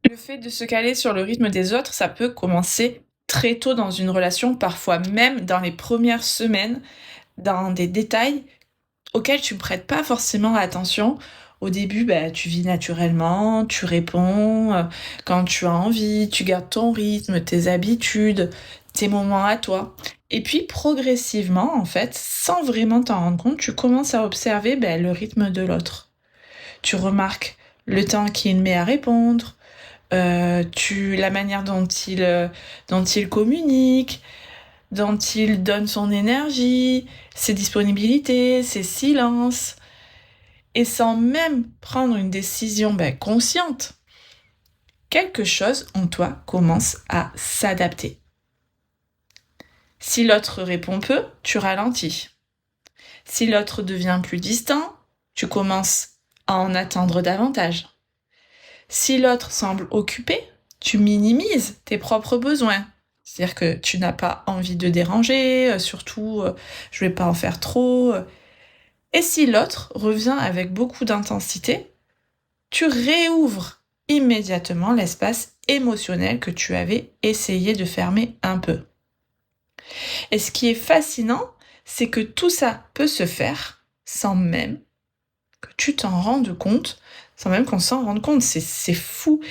Le fait de se caler sur le rythme des autres, ça peut commencer très tôt dans une relation, parfois même dans les premières semaines, dans des détails auxquels tu ne prêtes pas forcément attention. Au début, tu vis naturellement, tu réponds quand tu as envie, tu gardes ton rythme, tes habitudes, tes moments à toi. Et puis progressivement, en fait, sans vraiment t'en rendre compte, tu commences à observer le rythme de l'autre. Tu remarques le temps qu'il met à répondre, la manière dont il communique, dont il donne son énergie, ses disponibilités, ses silences, et sans même prendre une décision consciente, quelque chose en toi commence à s'adapter. Si l'autre répond peu, tu ralentis. Si l'autre devient plus distant, tu commences à en attendre davantage. Si l'autre semble occupé, tu minimises tes propres besoins. C'est-à-dire que tu n'as pas envie de déranger, surtout je vais pas en faire trop. Et si l'autre revient avec beaucoup d'intensité, tu réouvres immédiatement l'espace émotionnel que tu avais essayé de fermer un peu. Et ce qui est fascinant, c'est que tout ça peut se faire sans même que tu t'en rendes compte, sans même qu'on s'en rende compte. C'est fou.